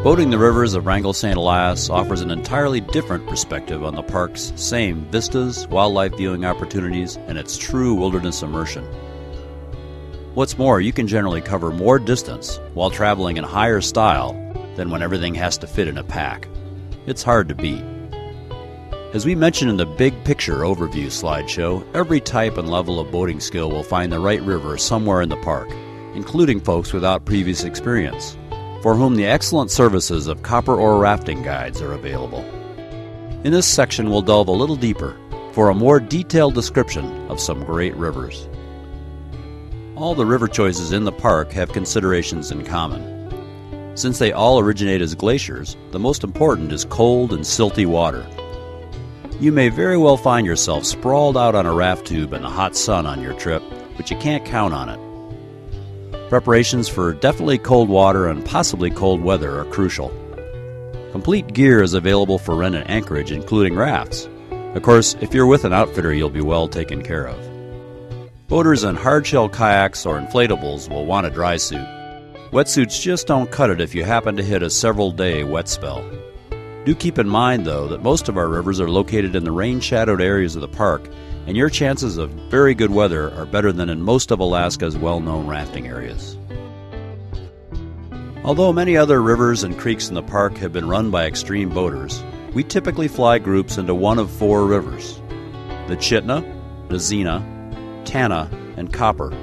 Boating the rivers of Wrangell St. Elias offers an entirely different perspective on the park's same vistas, wildlife viewing opportunities, and its true wilderness immersion. What's more, you can generally cover more distance while traveling in higher style than when everything has to fit in a pack. It's hard to beat. As we mentioned in the big picture overview slideshow, every type and level of boating skill will find the right river somewhere in the park, including folks without previous experience, for whom the excellent services of copper oar rafting guides are available. In this section, we'll delve a little deeper for a more detailed description of some great rivers. All the river choices in the park have considerations in common. Since they all originate as glaciers, the most important is cold and silty water. You may very well find yourself sprawled out on a raft tube in the hot sun on your trip, but you can't count on it. Preparations for definitely cold water and possibly cold weather are crucial. Complete gear is available for rent at Anchorage, including rafts. Of course, if you're with an outfitter, you'll be well taken care of. Boaters in hardshell kayaks or inflatables will want a dry suit. Wetsuits just don't cut it if you happen to hit a several-day wet spell. Do keep in mind, though, that most of our rivers are located in the rain-shadowed areas of the park, and your chances of very good weather are better than in most of Alaska's well-known rafting areas. Although many other rivers and creeks in the park have been run by extreme boaters, we typically fly groups into one of four rivers: the Chitna, Nizina, Tana, and Copper.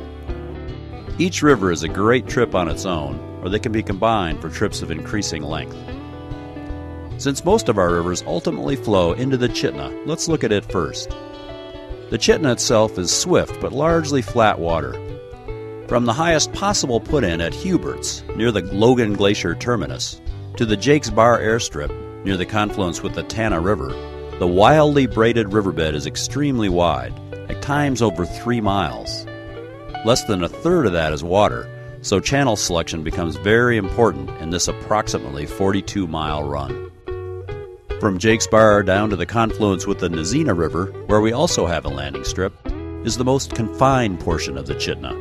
Each river is a great trip on its own, or they can be combined for trips of increasing length. Since most of our rivers ultimately flow into the Chitna, let's look at it first. The Chitna itself is swift but largely flat water. From the highest possible put-in at Hubert's, near the Logan Glacier terminus, to the Jake's Bar airstrip, near the confluence with the Tana River, the wildly braided riverbed is extremely wide, at times over 3 miles. Less than a third of that is water, so channel selection becomes very important in this approximately 42-mile run. From Jake's Bar down to the confluence with the Nizina River, where we also have a landing strip, is the most confined portion of the Chitna.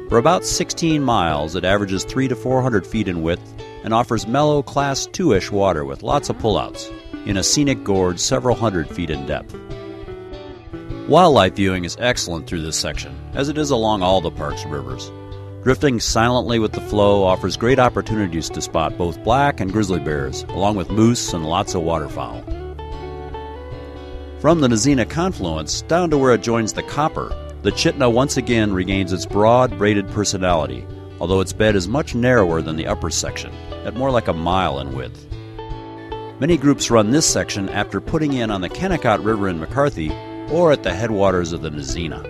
For about 16 miles, it averages 300 to 400 feet in width and offers mellow Class 2-ish water with lots of pullouts, in a scenic gorge several hundred feet in depth. Wildlife viewing is excellent through this section, as it is along all the park's rivers. Drifting silently with the flow offers great opportunities to spot both black and grizzly bears, along with moose and lots of waterfowl. From the Nizina confluence down to where it joins the Copper, the Chitna once again regains its broad, braided personality, although its bed is much narrower than the upper section, at more like a mile in width. Many groups run this section after putting in on the Kennecott River in McCarthy or at the headwaters of the Nizina.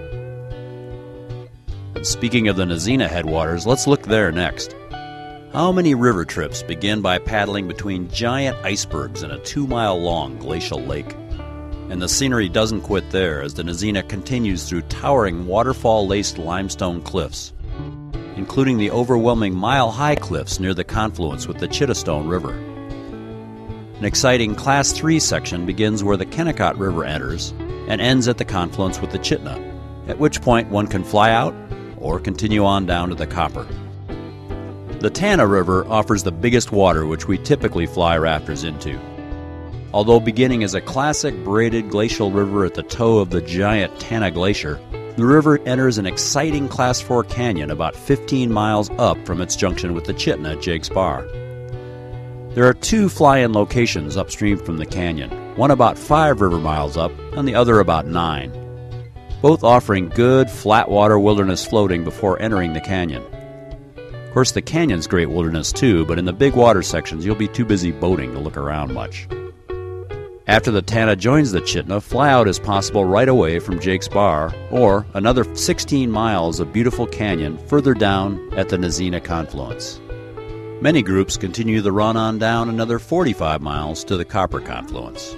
And speaking of the Nizina headwaters, let's look there next. How many river trips begin by paddling between giant icebergs in a 2-mile-long glacial lake? And the scenery doesn't quit there as the Nizina continues through towering waterfall-laced limestone cliffs, including the overwhelming mile-high cliffs near the confluence with the Chittestone River. An exciting Class 3 section begins where the Kennecott River enters and ends at the confluence with the Chitna, at which point one can fly out or continue on down to the Copper. The Tana River offers the biggest water which we typically fly rafters into. Although beginning as a classic braided glacial river at the toe of the giant Tana Glacier, the river enters an exciting Class 4 canyon about 15 miles up from its junction with the Chitna at Jake's Bar. There are 2 fly-in locations upstream from the canyon, one about 5 river miles up and the other about 9. Both offering good flat-water wilderness floating before entering the canyon. Of course, the canyon's great wilderness too, but in the big water sections you'll be too busy boating to look around much. After the Tana joins the Chitna, fly-out is possible right away from Jake's Bar, or another 16 miles of beautiful canyon further down at the Nizina confluence. Many groups continue the run on down another 45 miles to the Copper confluence.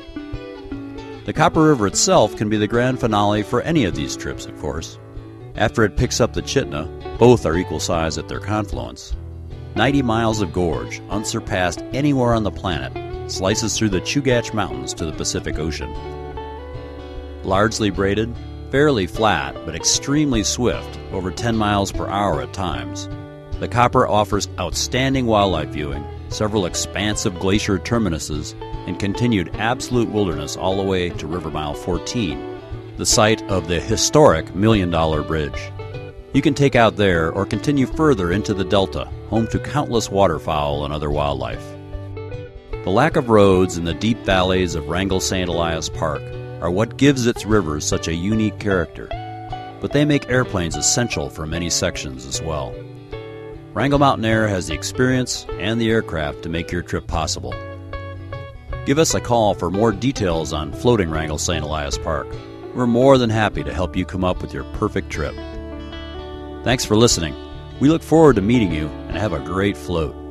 The Copper River itself can be the grand finale for any of these trips, of course. After it picks up the Chitna, both are equal size at their confluence. 90 miles of gorge, unsurpassed anywhere on the planet, slices through the Chugach Mountains to the Pacific Ocean. Largely braided, fairly flat, but extremely swift, over 10 miles per hour at times, the Copper offers outstanding wildlife viewing, several expansive glacier terminuses, and continued absolute wilderness all the way to River Mile 14, the site of the historic $1 Million Bridge. You can take out there or continue further into the Delta, home to countless waterfowl and other wildlife. The lack of roads in the deep valleys of Wrangell St. Elias Park are what gives its rivers such a unique character, but they make airplanes essential for many sections as well. Wrangell Mountain Air has the experience and the aircraft to make your trip possible. Give us a call for more details on floating Wrangell St. Elias Park. We're more than happy to help you come up with your perfect trip. Thanks for listening. We look forward to meeting you, and have a great float.